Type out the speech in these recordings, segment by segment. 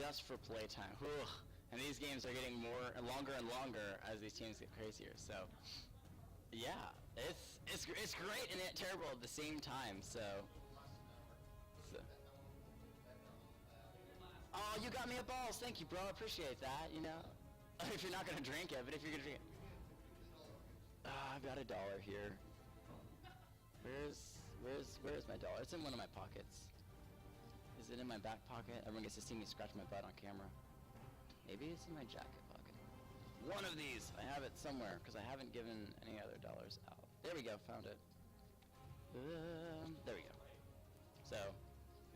just for playtime. Ugh. And these games are getting more and longer as these teams get crazier. So, yeah, it's great and yet terrible at the same time. So. Oh, you got me a balls. Thank you, bro. I appreciate that. You know, if you're not gonna drink it, but if you're gonna drink it. I've got $1 here. Where's my dollar? It's in one of my pockets. Is it in my back pocket? Everyone gets to see me scratch my butt on camera. Maybe it's in my jacket pocket. One of these! I have it somewhere, because I haven't given any other dollars out. There we go, found it. There we go. So,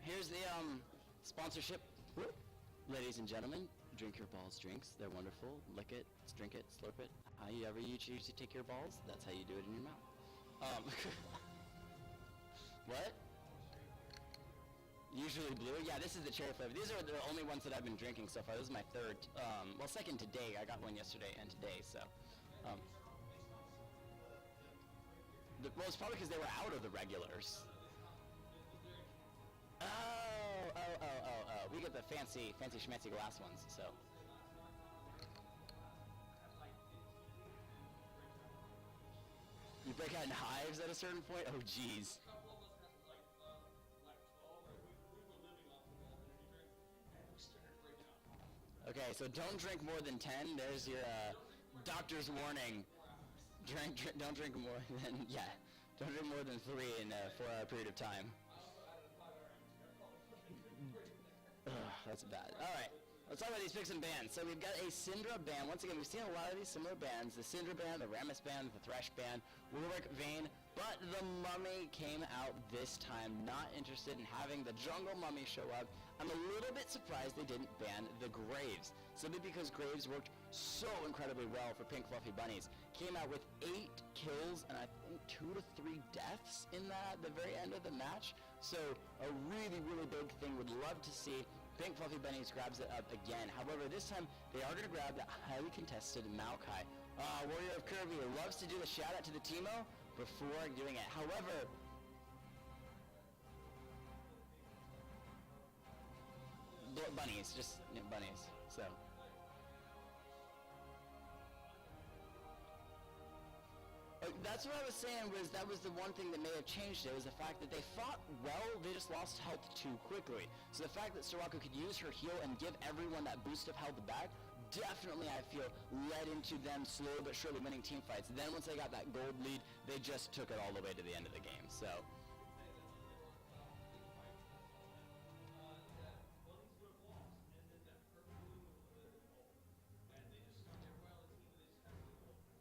here's the sponsorship. Whoop. Ladies and gentlemen, drink your balls drinks. They're wonderful. Lick it, drink it, slurp it. However you choose to take your balls, that's how you do it in your mouth. What? Usually blue? Yeah, this is the cherry flavor. These are the only ones that I've been drinking so far. This is my third, well, second today. I got one yesterday and today, so. Well, it's probably because they were out of the regulars. Oh. We get the fancy schmancy glass ones, so. You break out in hives at a certain point? Oh, jeez. Okay, so don't drink more than 10. There's your doctor's warning. Don't drink more than, yeah. Don't drink more than 3 in a 4-hour period of time. Ugh, that's bad. All right, let's talk about these picks and bands. So we've got a Syndra band. Once again, we've seen a lot of these similar bands. The Syndra band, the Rammus band, the Thresh band, Warwick, Vayne, but the Mummy came out this time, not interested in having the Jungle Mummy show up. I'm a little bit surprised they didn't ban the Graves, simply because Graves worked so incredibly well for Pink Fluffy Bunnies. Came out with 8 kills and I think 2 to 3 deaths in the very end of the match. So a really, really big thing. Would love to see Pink Fluffy Bunnies grabs it up again. However, this time they are going to grab that highly contested Maokai. Warrior of Kirby loves to do the shout out to the Teemo before doing it. However, bunnies, just bunnies. So. That's what I was saying, was that was the one thing that may have changed it, was the fact that they fought well, they just lost health too quickly. So the fact that Soraka could use her heal and give everyone that boost of health back, definitely, I feel, led into them slowly but surely winning team fights. Then once they got that gold lead, they just took it all the way to the end of the game. So.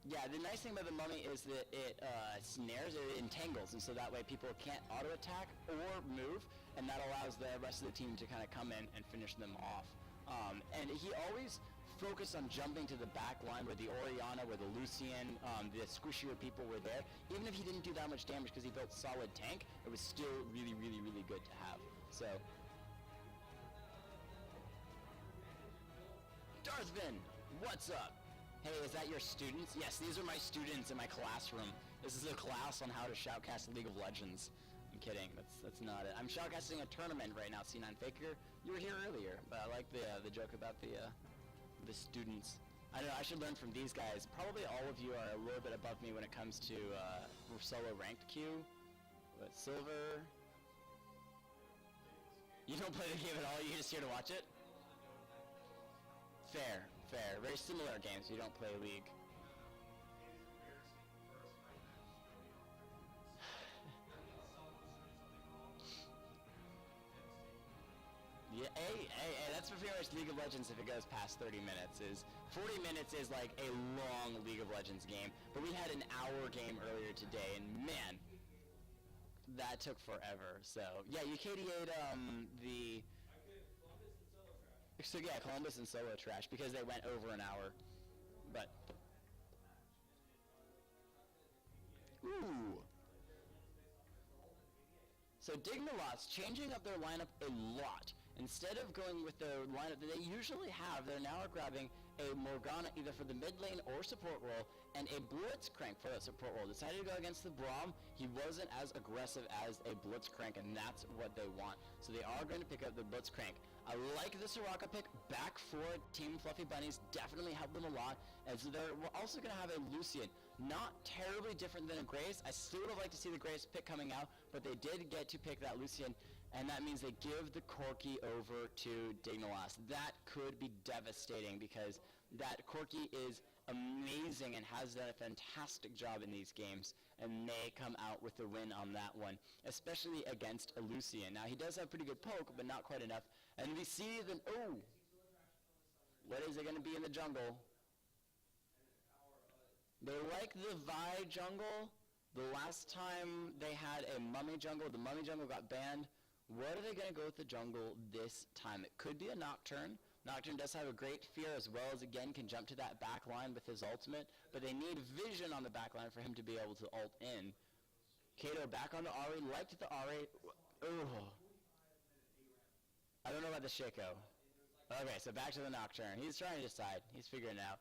Yeah, the nice thing about the Mummy is that it snares, it entangles, and so that way people can't auto-attack or move, and that allows the rest of the team to kind of come in and finish them off. And he always focused on jumping to the back line where the Orianna, where the Lucian, the squishier people were there. Even if he didn't do that much damage because he built solid tank, it was still really, really, really good to have. So. Darthvin, what's up? Hey, is that your students? Yes, these are my students in my classroom. This is a class on how to shoutcast League of Legends. I'm kidding, that's not it. I'm shoutcasting a tournament right now, C9 Faker. You were here earlier, but I like the joke about the students. I don't know, I should learn from these guys. Probably all of you are a little bit above me when it comes to solo ranked queue. But silver. You don't play the game at all, you're just here to watch it? Fair. Very similar games. You don't play League. Yeah, hey, that's pretty much League of Legends if it goes past 30 minutes. 40 minutes is like a long League of Legends game, but we had an hour game earlier today, and man, that took forever. So, yeah, you KDA'd the... So yeah, Columbus and Solo Trash because they went over an hour, but ooh. So Dignaloss changing up their lineup a lot. Instead of going with the lineup that they usually have, they're now grabbing a Morgana either for the mid lane or support role, and a Blitzcrank for that support role. Decided to go against the Braum. He wasn't as aggressive as a Blitzcrank, and that's what they want. So they are going to pick up the Blitzcrank. I like the Soraka pick back for Team Fluffy Bunnies. Definitely helped them a lot. And so we're also going to have a Lucian. Not terribly different than a Grace. I still would have liked to see the Grace pick coming out, but they did get to pick that Lucian. And that means they give the Corki over to Dignaloss. That could be devastating because that Corki is amazing and has done a fantastic job in these games, and they come out with the win on that one, especially against a Lucian. Now, he does have pretty good poke, but not quite enough. And we see the, oh, what is it going to be in the jungle? They like the Vi jungle. The last time they had a Mummy jungle, the Mummy jungle got banned. What are they going to go with the jungle this time? It could be a Nocturne. Nocturne does have a great fear as well as, again, can jump to that back line with his ultimate, but they need vision on the back line for him to be able to ult in. Kato back on the Ahri, liked the Ahri. Oh. I don't know about the Shaco. Okay, so back to the Nocturne. He's trying to decide. He's figuring it out.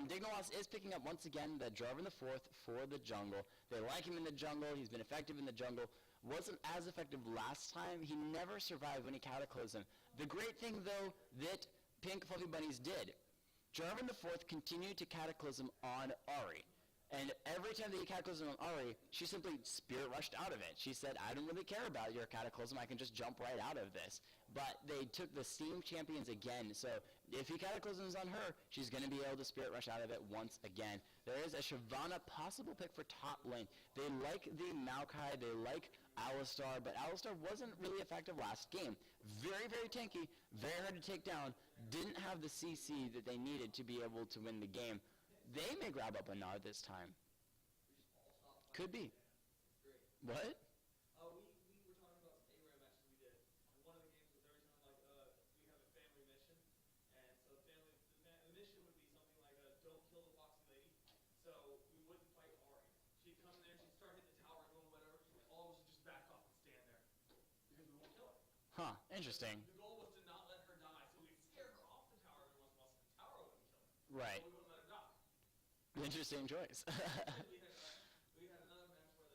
Dignaloss is picking up once again the Jarvan the Fourth for the jungle. They like him in the jungle. He's been effective in the jungle. Wasn't as effective last time. He never survived when he cataclysmed. The great thing, though, that Pink Fluffy Bunnies did, Jarvan the Fourth continued to cataclysm on Ahri. And every time that he cataclysmed on Ahri, she simply spirit rushed out of it. She said, I don't really care about your cataclysm, I can just jump right out of this. But they took the Steam champions again, so if he cataclysms on her, she's going to be able to spirit rush out of it once again. There is a Shyvana possible pick for top lane. They like the Maokai, they like Alistar, but Alistar wasn't really effective last game. Very, very tanky, very hard to take down, didn't have the CC that they needed to be able to win the game. They may grab up a Nard this time. Could be. What? We were talking about some ARAM matches we did. And one of the games was every time, we have a family mission. And so the mission would be something like, don't kill the foxy lady. So we wouldn't fight Ahri. She'd come there, she'd start hitting the tower, doing whatever. All of us would just back off and stand there. Because we won't kill her. Huh, interesting. The goal was to not let her die. So we'd scare her off the tower every once in a while so the tower wouldn't kill her. Right. So we wouldn't let her die. Interesting choice. We had another match where the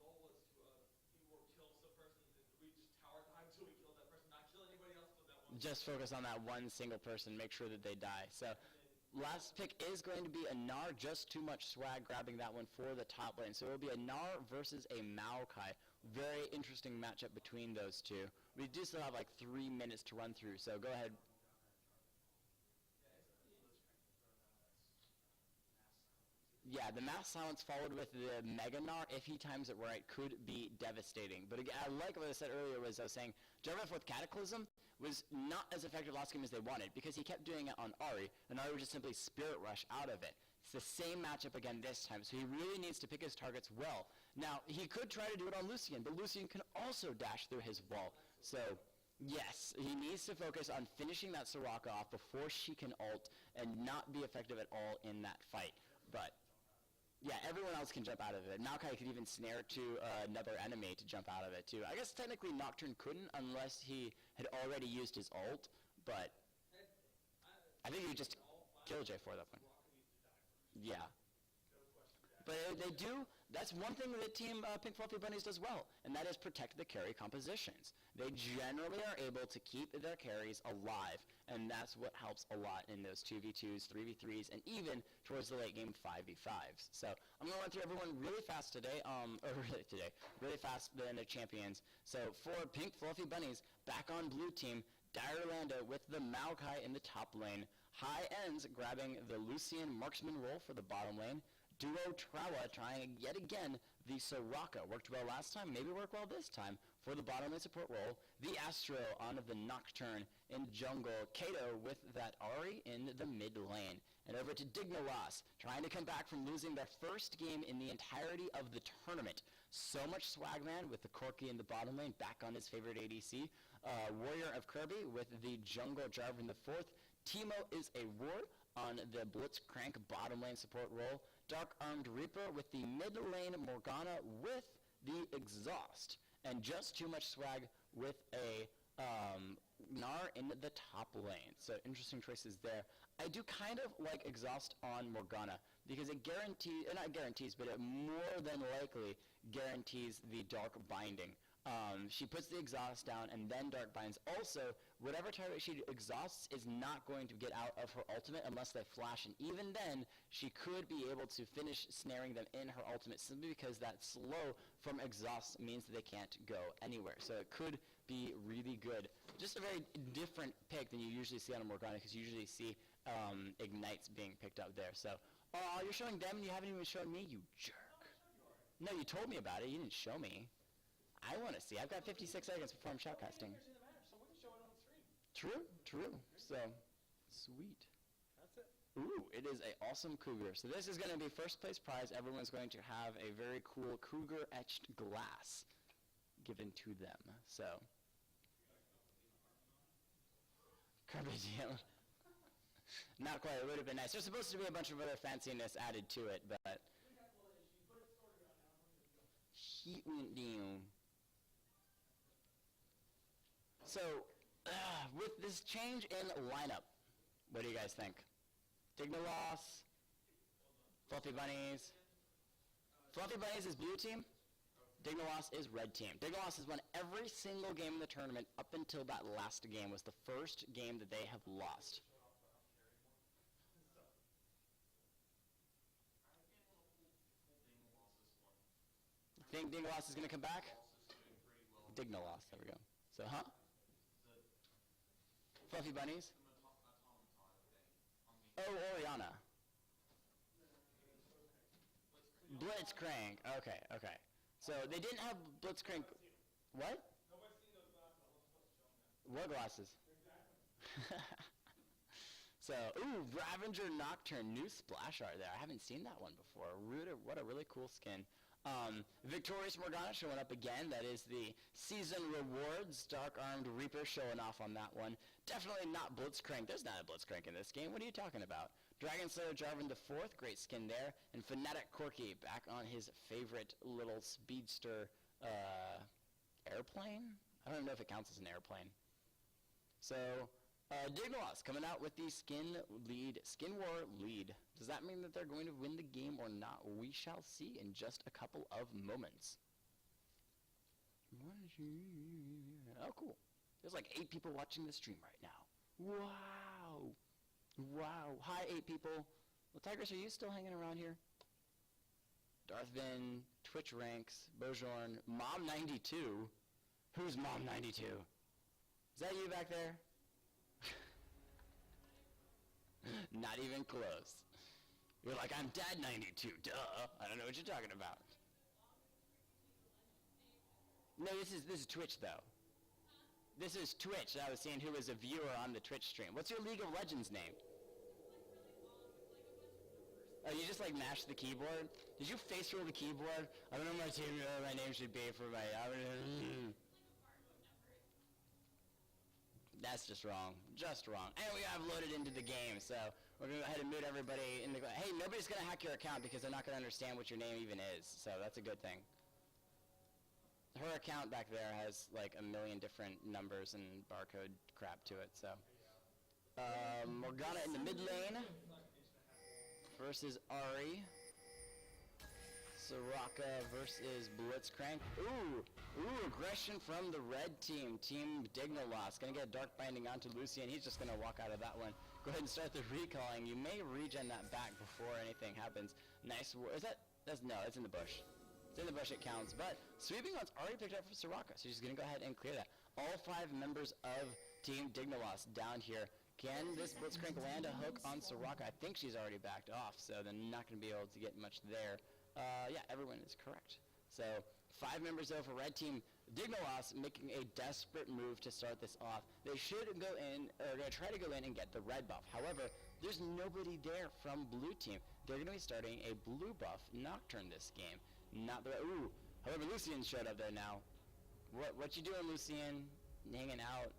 goal was to kill some person. We just towered high until we killed that person, not kill anybody else but that one. Just focus on that one single person, make sure that they die. So last pick is going to be a Gnar, just too much swag, grabbing that one for the top lane. So it will be a Gnar versus a Maokai. Very interesting matchup between those two. We do still have like 3 minutes to run through, so go ahead. Yeah, the mass silence followed with the Mega Gnar, if he times it right, could be devastating. But again, I like what I said earlier was I was saying, Jarvan with Cataclysm was not as effective last game as they wanted because he kept doing it on Ahri, and Ahri would just simply Spirit Rush out of it. It's the same matchup again this time, so he really needs to pick his targets well. Now, he could try to do it on Lucian, but Lucian can also dash through his wall. So, yes, he needs to focus on finishing that Soraka off before she can ult and not be effective at all in that fight. But yeah, everyone else can jump out of it. Maokai could even snare to another enemy to jump out of it, too. I guess technically Nocturne couldn't unless he had already used his ult, but I think he would just kill J4 at that point. Yeah. But they do, that's one thing that Team Pink Fluffy Bunnies does well, and that is protect the carry compositions. They generally are able to keep their carries alive, and that's what helps a lot in those 2v2s, 3v3s, and even towards the late game 5v5s. So I'm going to run through everyone really fast today, really fast than the champions. So for Pink Fluffy Bunnies, back on blue team, Dire Lando with the Maokai in the top lane, High Ends grabbing the Lucian marksman role for the bottom lane, Duo Trawa trying yet again the Soraka. Worked well last time, maybe work well this time for the bottom lane support role. The Astro on the Nocturne in jungle. Kato with that Ahri in the mid lane. And over to Dignaloss, trying to come back from losing their first game in the entirety of the tournament. So much swag, man, with the Corki in the bottom lane, back on his favorite ADC. Warrior of Kirby with the jungle Jarvan the Fourth. Teemo is a ward on the Blitzcrank bottom lane support role. Dark Armed Reaper with the mid lane Morgana with the Exhaust. And just too much swag with a Gnar in the top lane. So interesting choices there. I do kind of like Exhaust on Morgana because it guarantees, not guarantees, but it more than likely guarantees the Dark Binding. She puts the exhaust down and then Dark Binds. Also, whatever target she exhausts is not going to get out of her ultimate unless they flash, and even then, she could be able to finish snaring them in her ultimate simply because that slow from exhaust means that they can't go anywhere. So it could be really good. Just a very different pick than you usually see on a Morgana, because you usually see Ignites being picked up there. So, oh, you're showing them and you haven't even shown me, you jerk. No, you told me about it. You didn't show me. I want to see. I've got 56 seconds before I'm shoutcasting. True, true. So, sweet. That's it. Ooh, it is a awesome cougar. So this is going to be first place prize. Everyone's going to have a very cool cougar etched glass given to them. So, carpe diem. Not quite. It would have been nice. There's supposed to be a bunch of other fanciness added to it, but he went down. So, with this change in lineup, what do you guys think? Dignaloss, Fluffy Bunnies. Fluffy Bunnies is blue team. Dignaloss is red team. Dignaloss has won every single game in the tournament up until that last game was the first game that they have lost. Think Dignaloss is going to come back? Dignaloss, there we go. So, Fluffy Bunnies? Oh, Oriana. Blitzcrank. Okay, okay. So they didn't have Blitzcrank. What? What glasses? So, ooh, Ravager Nocturne, new splash art there. I haven't seen that one before. What a really cool skin. Victorious Morgana showing up again. That is the season rewards. Dark Armed Reaper showing off on that one. Definitely not Blitzcrank. There's not a Blitzcrank in this game. What are you talking about? Dragon Slayer Jarvan IV, great skin there. And Fnatic Corki back on his favorite little speedster airplane? I don't know if it counts as an airplane. So, Dignaloss coming out with the Skin War lead. Does that mean that they're going to win the game or not? We shall see in just a couple of moments. Oh, cool. There's like 8 people watching the stream right now. Wow. Wow. Hi, 8 people. Well, Tigress, are you still hanging around here? Darth Vin, Twitch Ranks, Bojorn, Mom92. Who's Mom92? Is that you back there? Not even close. You're like, I'm Dad92, duh. I don't know what you're talking about. No, this is Twitch, though. This is Twitch. I was seeing who was a viewer on the Twitch stream. What's your League of Legends name? Oh, you just like mash the keyboard? Did you face roll the keyboard? I don't know my name should be for my... That's just wrong. Just wrong. And we have loaded into the game, so we're going to go ahead and mute everybody in the... Hey, nobody's going to hack your account because they're not going to understand what your name even is, so that's a good thing. Her account back there has like a million different numbers and barcode crap to it, so. Morgana in the mid lane versus Ari. Soraka versus Blitzcrank. Ooh, aggression from the red team. Team Dignaloss. Gonna get a Dark Binding onto Lucian. He's just gonna walk out of that one. Go ahead and start the recalling. You may regen that back before anything happens. Nice. No, it's in the bush. It's in the bush, it counts. But sweeping one's already picked up for Soraka, so she's gonna go ahead and clear that. All 5 members of Team Dignaloss down here. Can this Blitzcrank land a hook on Soraka? I think she's already backed off, so they're not gonna be able to get much there. Yeah, everyone is correct. So 5 members though for red team. Dignaloss making a desperate move to start this off. They should go in, or gonna try to go in and get the red buff. However, there's nobody there from blue team. They're gonna be starting a blue buff Nocturne this game. Not the ooh. However, Lucian showed up there now. What you doing, Lucian? Hanging out.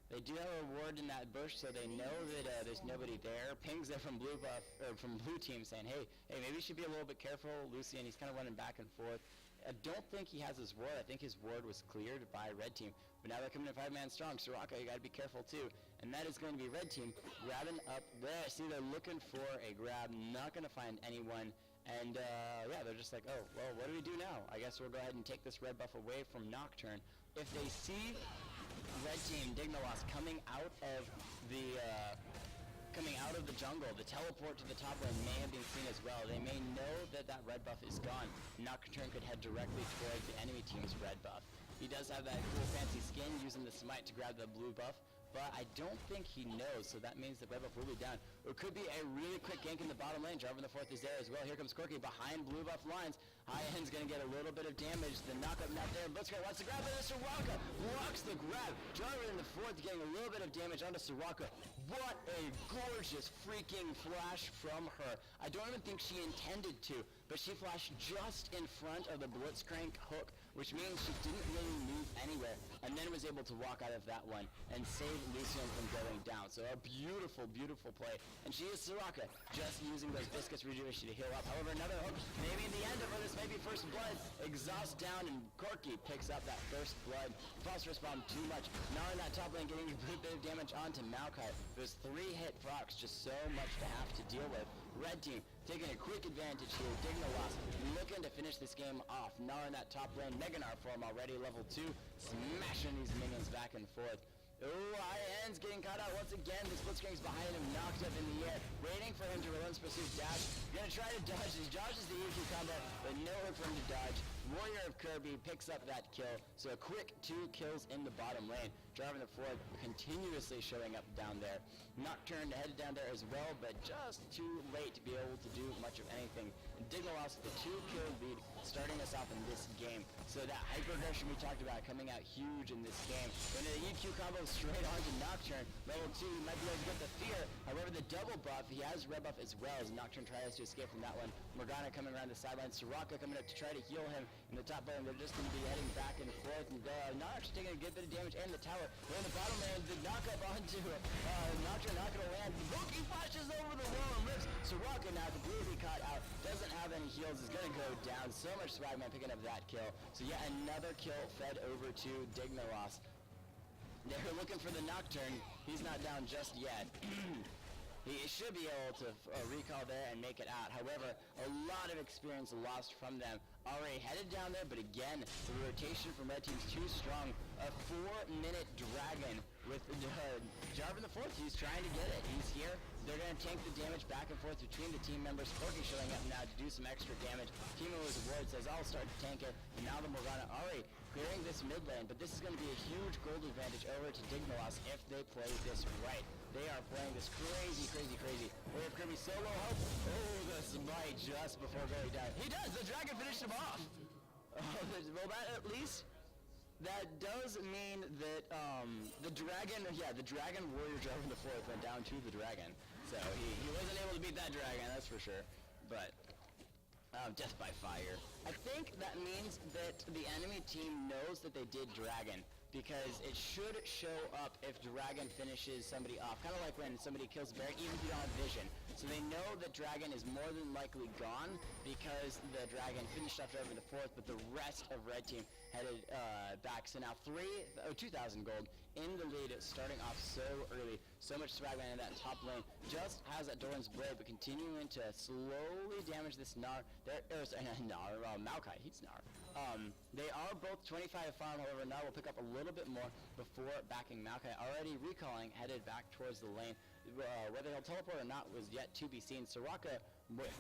They do have a ward in that bush, so they know that there's nobody there. Pings there from from blue team saying, hey, maybe you should be a little bit careful, Lucian. He's kind of running back and forth. I don't think he has his ward. I think his ward was cleared by red team. But now they're coming in 5-man strong. Soraka, you got to be careful too. And that is going to be red team grabbing up there. See, they're looking for a grab. Not going to find anyone. And yeah, they're just like, oh, well, what do we do now? I guess we'll go ahead and take this red buff away from Nocturne. If they see red team Dignaloss coming out of the jungle, the teleport to the top lane may have been seen as well. They may know that that red buff is gone. Nocturne could head directly towards the enemy team's red buff. He does have that cool fancy skin using the smite to grab the blue buff, but I don't think he knows, so that means the red buff will be down. It could be a really quick gank in the bottom lane. Jarvan the Fourth is there as well. Here comes Corki behind blue buff lines. High End's going to get a little bit of damage. The knockup not there. Blitzcrank wants to grab it. Soraka blocks the grab. Jarvan the Fourth getting a little bit of damage onto Soraka. What a gorgeous freaking flash from her. I don't even think she intended to, but she flashed just in front of the Blitzcrank hook, which means she didn't really move anywhere, and then was able to walk out of that one and save Lucian from going down. So a beautiful, beautiful play. And she is Soraka, just using those Biscuits rejuvenation to heal up. However, another hook, maybe in the end of her, this may be first blood. Exhaust down, and Corki picks up that first blood. Phosphorus bomb too much. Now in that top lane, getting a bit of damage onto Maokai. Those 3-hit procs, just so much to have to deal with. Red team taking a quick advantage here. Dignaloss looking to finish this game off. Now in that top lane, Meganar form already level 2, smashing these minions back and forth. Oh, IN's getting caught out once again. The Blitzcrank's behind him, knocked up in the air, waiting for him to relentless pursuit dash. Gonna try to dodge. He dodges the EQ combo, but nowhere for him to dodge. Warrior of Kirby picks up that kill. So a quick 2 kills in the bottom lane. Jarvan the Fourth continuously showing up down there. Nocturne headed down there as well, but just too late to be able to do much of anything. And Dignaloss with the 2-kill lead, starting us off in this game. So that hyper aggression we talked about coming out huge in this game. When the EQ combo straight onto Nocturne, level 2, he might be able to get the fear. However, the double buff, he has red buff as well, as Nocturne tries to escape from that one. Morgana coming around the sideline, Soraka coming up to try to heal him in the top lane. They're just going to be heading back and forth, and not actually taking a good bit of damage, and the tower. We're in the bottom lane, the knockup onto Nocturne, not going to land. Loki flashes over the wall and lives. Soraka now completely caught out, doesn't have any heals, is going to go down. So much Swagman picking up that kill. So yeah, another kill fed over to Dignaloss. They're looking for the Nocturne. He's not down just yet. He should be able to recall there and make it out. However, a lot of experience lost from them. Already headed down there, but again, the rotation from red team's too strong. A 4-minute dragon with Jarvan the Fourth. He's trying to get it. He's here. They're going to tank the damage back and forth between the team members. Corki showing up now to do some extra damage. Teemo's award says, I'll start to tank it. And now the Morgana Ari clearing this mid lane, but this is going to be a huge gold advantage over to Dignaloss if they play this right. They are playing this crazy, crazy, crazy. We have Kirby solo help. Oh, the smite just before going down. He does! The dragon finished him off! Well, that at least... That does mean that the dragon warrior Jarvan the Fourth went down to the dragon. So he wasn't able to beat that dragon, that's for sure. But death by fire. I think that means that the enemy team knows that they did dragon, because it should show up if dragon finishes somebody off. Kind of like when somebody kills Baron, even if you don't have vision. So they know that dragon is more than likely gone because the dragon finished off Jarvan the Fourth, but the rest of red team headed back. So now 2,000 gold in the lead, starting off so early. So much Swagman in that top lane. Just has that Doran's Blade, but continuing to slowly damage this Gnar. Maokai, he's Gnar. They are both 25 farm, however, now we'll pick up a little bit more before backing Maokai. Already recalling, headed back towards the lane. Whether he'll teleport or not was yet to be seen. Soraka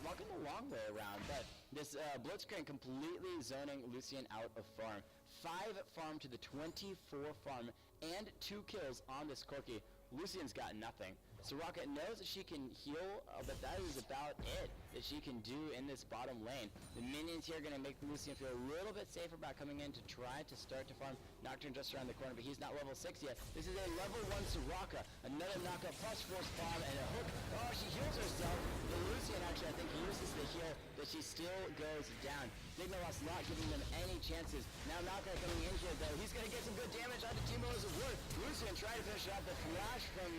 walking the long way around, but this Blitzcrank completely zoning Lucian out of farm. 5 farm to the 24 farm, and 2 kills on this Corki. Lucian's got nothing. Soraka knows that she can heal, but that is about it that she can do in this bottom lane. The minions here are going to make Lucian feel a little bit safer about coming in to try to start to farm. Nocturne just around the corner, but he's not level 6 yet. This is a level 1 Soraka. Another knockup plus force bomb and a hook. Oh, she heals herself. The Lucian actually, I think, uses the heal, but she still goes down. Dignaloss not giving them any chances. Now Maokai coming in here, though. He's going to get some good damage onto Teemo's Award. Lucian trying to finish off the flash from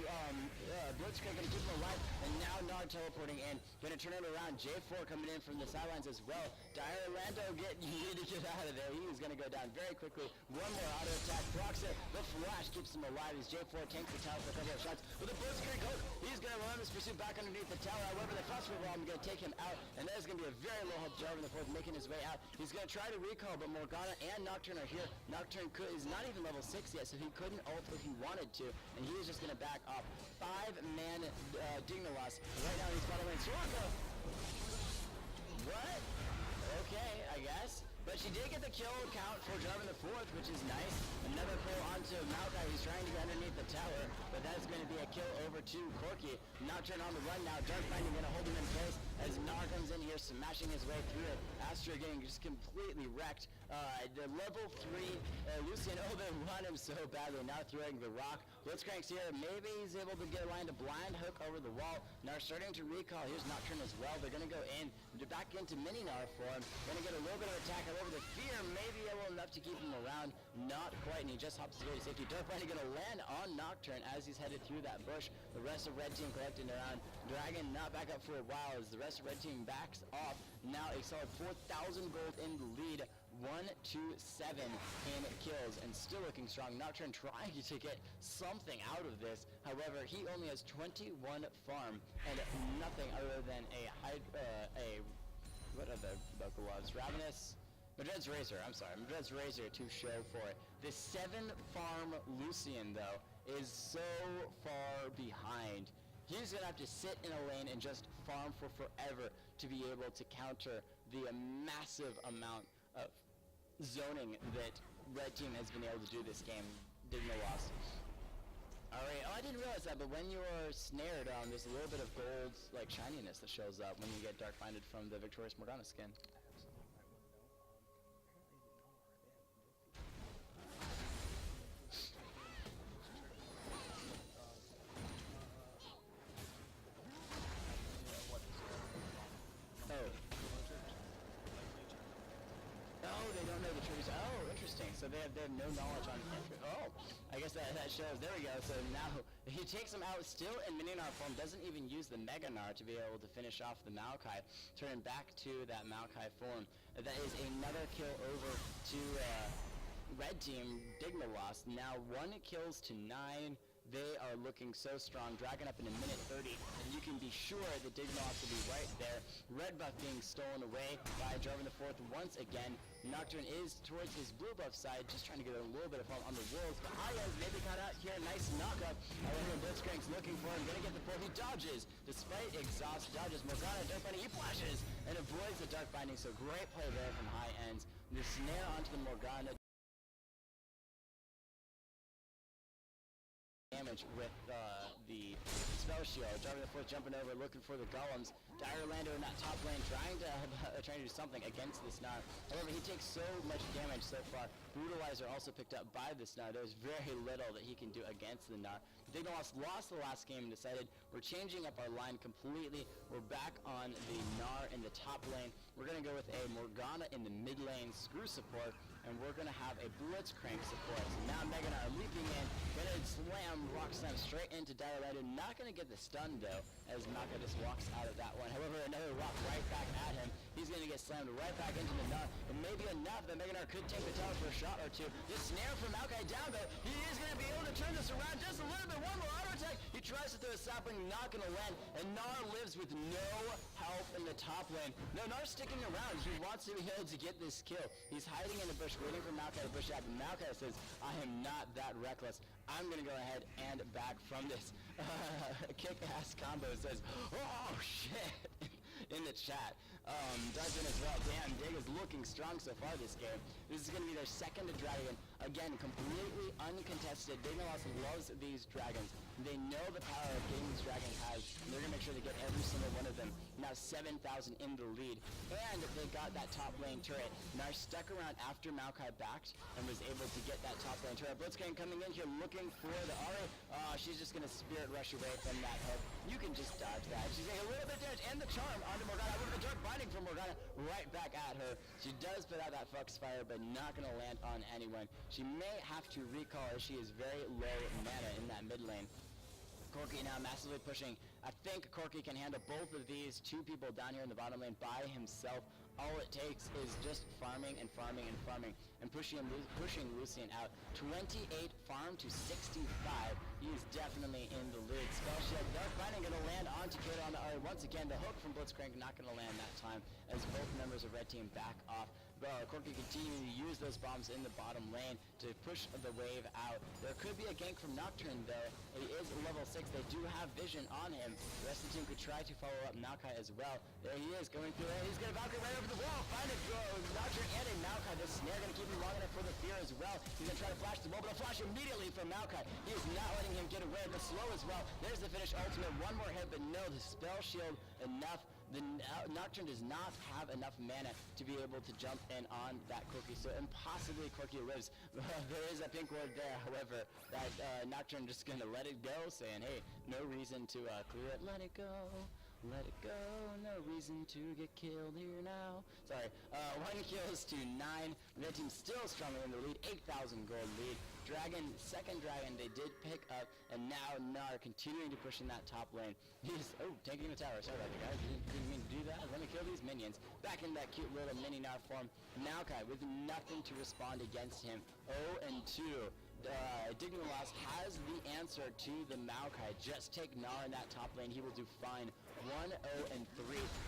Blitzcrank, going to keep him alive, and now Nard teleporting in. Going to turn it around. J4 coming in from the sidelines as well. Dire Orlando needed to get out of there. He is going to go down very quickly. One more auto attack. Blocks it. The flash keeps him alive as J4 tanks the tower for a couple of shots. With a Blitzcrank hook, he's going to run this pursuit back underneath the tower. However, the phosphor bomb is going to take him out, and there's going to be a very low health Jarvan the 4th making his way out. He's going to try to recall, but Morgana and Nocturne are here. Nocturne is not even level 6 yet, so he couldn't ult if he wanted to, and he is just going to back off. 5-man Dignaloss. Right now he's following Soraka. What? Okay, I guess. But she did get the kill count for Jarvan the 4th, which is nice. Another pull onto Maokai, who's trying to get underneath the tower, but that is going to be a kill over to Corki. Nocturne on the run now. Dark Binding going to hold him in place as Nar comes in here, smashing his way through it. Astra getting just completely wrecked. The level 3 Lucian, oh, they run him so badly. Now throwing the rock. Blitzcrank's here. Maybe he's able to get a line to blind hook over the wall. Nar starting to recall. Here's Nocturne as well. They're going to go in, back into mini Nar form. Going to get a little bit of attack over the fear. Maybe able enough to keep him around. Not quite, and he just hops to go to safety. Dark Binding going to land on Nocturne as he's headed through that bush. The rest of red team collecting around. Dragon not back up for a while as the rest of red team backs off. Now a solid 4,000 gold in the lead. 1-2-7 in kills and still looking strong. Nocturne trying to get something out of this. However, he only has 21 farm and nothing other than what other vocal loves? Ravenous? Madred's Razor, I'm sorry. Madred's Razor to show for it. The 7 farm Lucian, though, is so far behind. He's going to have to sit in a lane and just farm for forever to be able to counter the massive amount of zoning that red team has been able to do this game. Dignaloss. Alright, oh, I didn't realize that, but when you're snared, there's a little bit of gold, like, shininess that shows up when you get Dark Binded from the Victorious Morgana skin. So they have no knowledge on entry. Oh, I guess that shows. There we go. So now he takes him out still in Mininar form. Doesn't even use the Mega Gnar to be able to finish off the Maokai. Turning back to that Maokai form. That is another kill over to red team Dignaloss. Now 1 kills to 9. They are looking so strong. Dragon up in a minute 30, and you can be sure that Dignaloss will be right there. Red buff being stolen away by Jarvan the 4th once again. Nocturne is towards his blue buff side, just trying to get a little bit of fun on the wolves. But Ayaz maybe caught out here. Nice knockup. However, Blitzcrank's looking for him. Gonna get the pull. He dodges. Despite exhaust, dodges. Morgana, Dark Binding, he flashes and avoids the Dark Binding. So great play there from high ends. The snare onto the Morgana. Damage with the spell shield. Jarvan the 4th jumping over, looking for the golems. Dire Orlando in that top lane, trying to do something against this Gnar. However, he takes so much damage so far. Brutalizer also picked up by this Gnar. There's very little that he can do against the Gnar. Dignaloss lost the last game and decided we're changing up our line completely. We're back on the Gnar in the top lane. We're going to go with a Morgana in the mid lane screw support, and we're going to have a Blitzcrank support. So now Mega Gnar leaping in, going to slam, rock slam straight into Dire Orlando. Not going to get the stun though, as Maka just walks out of that one. However, another rock right back at him. He's going to get slammed right back into the Gnar, and maybe enough that Mega Gnar could take the tower for a shot or two. This snare from Maokai down though. He is going to be able to turn this around just a little bit. One more auto attack. He tries to throw a sapling, not going to land, and Gnar lives with no health in the top lane. No, Gnar's sticking around. He wants to be able to get this kill. He's hiding in the bush, waiting for Maokai to push out, and Maokai says, I am not that reckless. I'm going to go ahead and back from this. Kick-ass combo says, oh, shit, in the chat. Dudgeon as well. Damn, Dig is looking strong so far this game. This is going to be their second dragon. Again, completely uncontested. Dignaloss loves these dragons. They know the power of getting these dragons has, and they're going to make sure they get every single one of them. Now 7,000 in the lead, and they got that top lane turret. Now stuck around after Maokai backed and was able to get that top lane turret. Blitzcrank coming in here looking for the Ahri. She's just going to spirit rush away from that hook. You can just dodge that. She's getting a little bit of damage, and the charm onto Morgana. With the Dark Binding from Morgana right back at her. She does put out that Foxfire, but not going to land on anyone. She may have to recall as she is very low mana in that mid lane. Corki now massively pushing. I think Corki can handle both of these two people down here in the bottom lane by himself. All it takes is just farming and farming and farming and pushing Lucian out. 28 farm to 65. He is definitely in the lead. Spell Shield, Dark Binding going to land onto Kid on the Ari. Once again, the hook from Blitzcrank not going to land that time as both members of Red Team back off. Corki continuing to use those bombs in the bottom lane to push the wave out. There could be a gank from Nocturne though. He is level 6. They do have vision on him. The rest of the team could try to follow up Maokai as well. There he is going through it. He's going to Valkyrie right over the wall. Find it. Nocturne and a Maokai. This snare going to keep him long enough for the fear as well. He's going to try to flash the wall, but a flash immediately from Maokai. He is not letting him get away. The slow as well. There's the finish ultimate. One more hit, but no, the spell shield enough. The Nocturne does not have enough mana to be able to jump in on that Corki, so impossibly Corki lives. There is a pink ward there, however, that Nocturne just gonna let it go, saying, hey, no reason to clear it, let it go, no reason to get killed here now. Sorry, 1 kills to 9, Red Team still strongly in the lead, 8,000 gold lead. Dragon, second dragon, they did pick up, and now Gnar continuing to push in that top lane. He's, tanking the tower, sorry about that guys, didn't mean to do that, let me kill these minions. Back in that cute little mini Gnar form, Maokai with nothing to respond against him, 0-2. Dignaloss has the answer to the Maokai. Just take Gnar in that top lane, he will do fine. 1-0-3.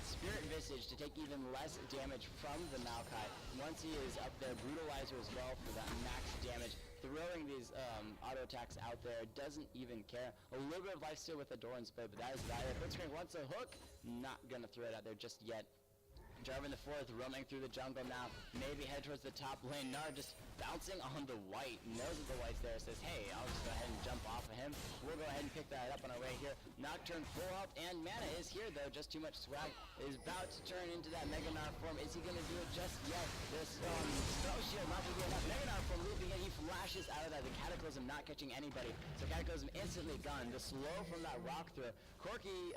Spirit Visage to take even less damage from the Maokai. Once he is up there, Brutalizer as well for that max damage. Throwing these auto attacks out there, doesn't even care. A little bit of life steal with the Doran's Blade, but that is about it. Blitzcrank wants a hook, not gonna throw it out there just yet. Jarvan the 4th roaming through the jungle now, maybe head towards the top lane. Gnar just bouncing on the white, knows that the white's there, says, hey, I'll just go ahead and jump off of him. We'll go ahead and pick that up on our way here. Nocturne full health and mana is here though, just too much swag. Is about to turn into that Mega Gnar form. Is he going to do it just yet? This spell shield not going to be enough. Mega Gnar form looping in, he flashes out of that. The Cataclysm not catching anybody, so Cataclysm instantly gone. The slow from that rock throw. Corki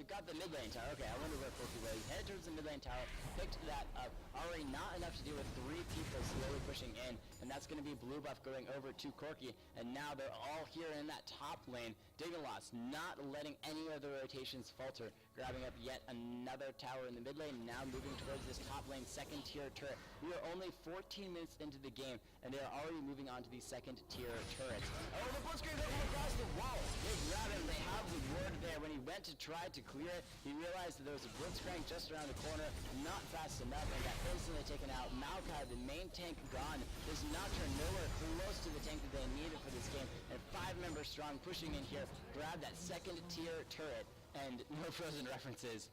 got the mid lane tower. Okay, I wonder where Corki was. Headed towards the mid lane tower, picked that up. Already not enough to deal with 3 people slowly pushing in, and that's going to be blue buff going over to Corki, and now they're all here in that top lane. Dignaloss not letting any of the rotations falter, grabbing up yet another tower in the mid lane, now moving towards this top lane second tier turret. We are only 14 minutes into the game, and they are already moving on to these second tier turrets. Oh, the Blitzcrank over across the wall. They grab him, they have the ward there. When he went to try to clear it, he realized that there was a Blitzcrank just around the corner, not fast enough, and got instantly taken out. Maokai, the main tank, gone. This Nocturne nowhere close to the tank that they needed for this game, and 5 members strong pushing in here, grab that second tier turret, and no Frozen references.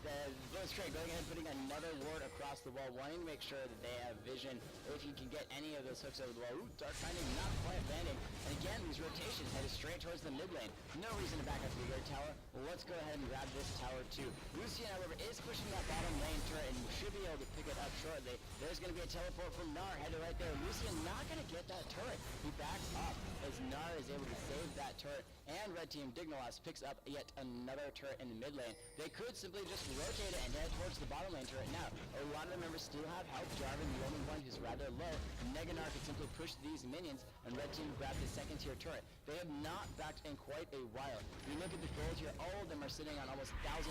The Blitzcrank going ahead putting another ward across the wall, wanting to make sure that they have vision if you can get any of those hooks over the wall. Ooh, Dark Binding not quite landing. And again, these rotations headed straight towards the mid lane. No reason to back up to the other tower. Well, let's go ahead and grab this tower too. Lucian, however, is pushing that bottom lane turret and should be able to pick it up shortly. There's going to be a teleport from Gnar headed right there. Lucian not going to get that turret. He backs up as Gnar is able to save that turret. And Red Team Dignaloss picks up yet another turret in the mid lane. They could simply just rotate it and head towards the bottom lane turret now. A lot of the members still have health. Jarvan, the only one who's rather low. Mega Gnar can simply push these minions, and Red Team grab the second tier turret. They have not backed in quite a while. We look at the gold here, all of them are sitting on almost 1,200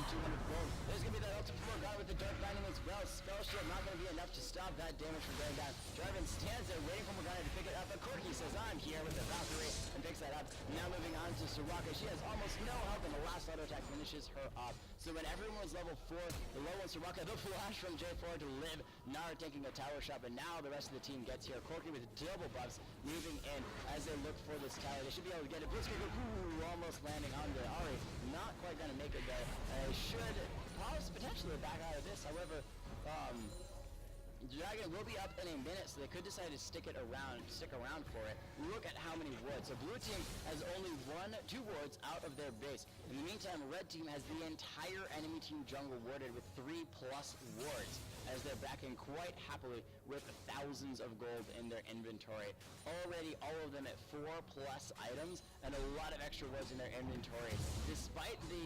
gold. There's going to be that ultimate floor guard with the Dark Binding as well. Spell shield not going to be enough to stop that damage from going down. Jarvan stands there waiting for Morgana to pick it up, but Corki says, I'm here with the Valkyrie, and picks that up. Now moving on to Soraka. She has almost no health, and the last auto attack finishes her off. So when everyone was level 4, the low one Soraka, the flash from J4 to live. Gnar taking a tower shot, but now the rest of the team gets here. Corki with double buffs moving in as they look for this tower. They should be able to get it. Blitzcrank, almost landing on the Ari. Not quite going to make it though. Should potentially back out of this. However, Dragon will be up in a minute, so they could decide to stick around for it. Look at how many wards. So blue team has only 2 wards out of their base. In the meantime, red team has the entire enemy team jungle warded with 3+ wards. as they're backing quite happily with thousands of gold in their inventory. Already all of them at 4+ items and a lot of extra wards in their inventory. Despite the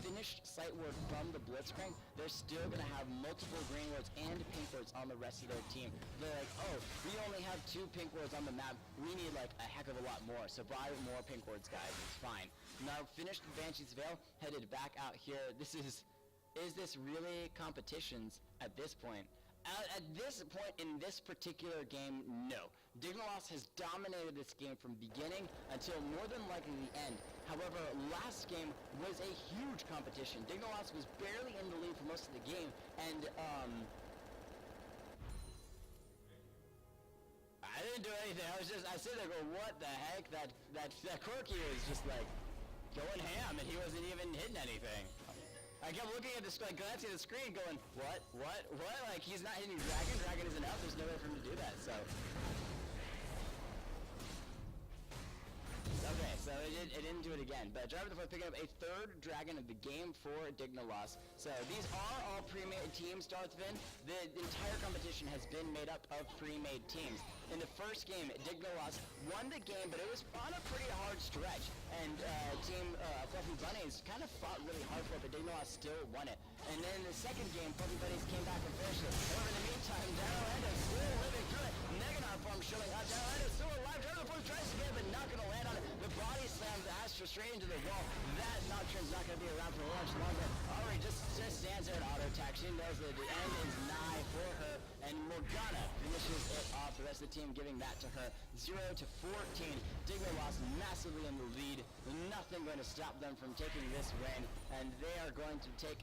finished sight ward from the Blitzcrank, they're still going to have multiple green wards and pink wards on the rest of their team. They're like, oh, we only have 2 pink wards on the map. We need like a heck of a lot more, so buy more pink wards, guys. It's fine. Now, finished Banshee's Veil, headed back out here. Is this really competitions at this point? At this point in this particular game, no. Dignaloss has dominated this game from beginning until more than likely the end. However, last game was a huge competition. Dignaloss was barely in the lead for most of the game, and I didn't do anything. I sit there going, what the heck? That Corky was just like going ham, and he wasn't even hitting anything. I kept looking at the screen, glancing at the screen, going, what? Like, he's not hitting Dragon. Dragon isn't out. There's no way for him to do that, so. Okay, so it didn't do it again. But Driver the Fourth picking up a 3rd Dragon of the game for Dignaloss. So these are all pre-made teams, Darthvin. The entire competition has been made up of pre-made teams. In the first game, Dignaloss won the game, but it was on a pretty hard stretch. And Team Fluffy Bunnies kind of fought really hard for it, but Dignaloss still won it. And then in the second game, Fluffy Bunnies came back and finished it. However, in the meantime, Dignaloss still living through it. Meganar form showing up. Dignaloss still alive. Driver the Fourth tries to get it, but not going to land on it. The body slams the Astra straight into the wall. That Nocturne's not going to be around for much longer. Alright, just stands there at auto attack. She knows that the end is nigh for her. And Morgana finishes it off. The rest of the team giving that to her. 0-14. Dignaloss massively in the lead. Nothing going to stop them from taking this win. And they are going to take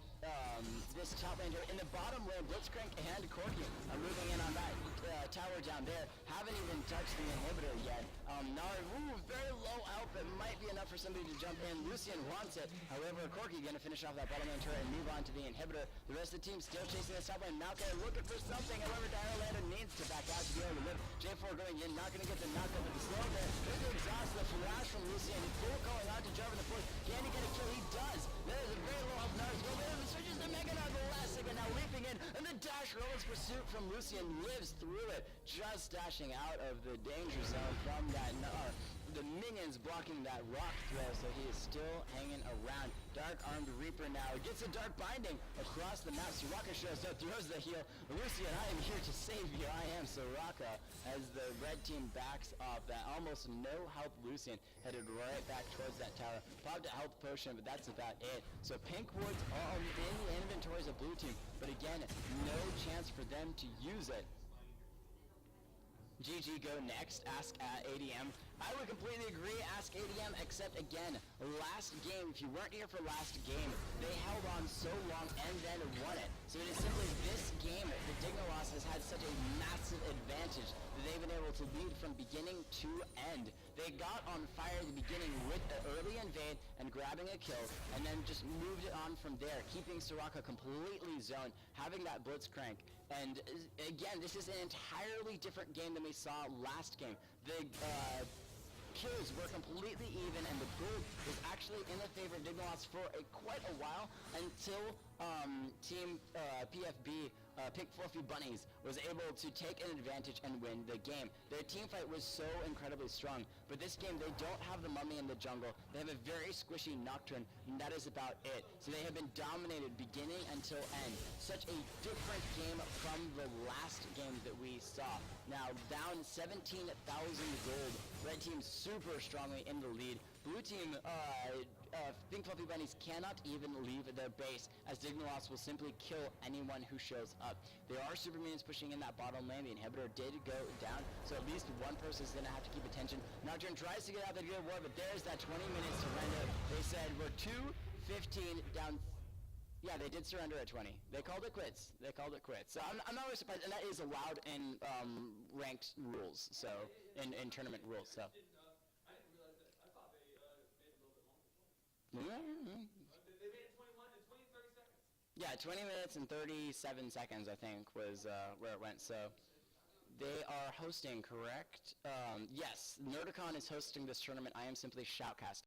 this top lane here. In the bottom lane, Blitzcrank and Corky are moving in on that tower down there. Haven't even touched the inhibitor yet. Nari, very low output. Might be enough for somebody to jump in. Lucian wants it. However, Corky going to finish off that bottom lane turret and move on to the inhibitor. The rest of the team still chasing this top lane. Malka looking for something. However, Diolander needs to back out to be able to live. J4 going in, not going to get the knockdown, but the slow there. There's the exhaust, the flash from Lucian. Full calling out to Jarvan the Fourth. Can he get a kill? He does. There's a very low health Nars. Go there, switches to Meganar the last second. Now leaping in, and the dash rolls pursuit from Lucian lives through it. Just dashing out of the danger zone from that Nar. The minions blocking that rock throw, so he is still hanging around. Dark Armed Reaper now gets a dark binding across the map. Soraka shows up, throws the heal. Lucian, I am here to save you. I am Soraka. As the red team backs off, that almost no health Lucian headed right back towards that tower. Popped a health potion, but that's about it. So pink wards are in the inventories of blue team, but again, no chance for them to use it. GG go next, ask ADM. I would completely agree, ask ADM, except again, last game, if you weren't here for last game, they held on so long and then won it. So it is simply this game, the Dignaloss has had such a massive advantage that they've been able to lead from beginning to end. They got on fire at the beginning with the early invade and grabbing a kill, and then just moved it on from there, keeping Soraka completely zoned, having that Blitzcrank. And again, this is an entirely different game than we saw last game. The kills were completely even, and the gold was actually in the favor of Dignaloss for quite a while until Team PFB, Pink Fluffy Bunnies, was able to take an advantage and win the game. Their team fight was so incredibly strong, but this game they don't have the mummy in the jungle. They have a very squishy Nocturne, and that is about it. So they have been dominated beginning until end. Such a different game from the last game that we saw. Now down 17,000 gold. Red team super strongly in the lead. Blue team, Pink Fluffy Bunnies cannot even leave their base, as Dignaloss will simply kill anyone who shows up. There are super minions pushing in that bottom lane. The inhibitor did go down, so at least one person is going to have to keep attention. Nocturne tries to get out the good war, but there's that 20 minutes surrender. They said we're 2-15 down. Yeah, they did surrender at 20. They called it quits. So I'm not really surprised, and that is allowed in ranked rules, so in tournament rules. So. I didn't realize that. I thought they made it a little bit longer. Yeah. They made it 20 and 30 seconds. Yeah, 20 minutes and 37 seconds, I think, was where it went. So they are hosting, correct? Yes, Nerdacon is hosting this tournament. I am simply shoutcasting.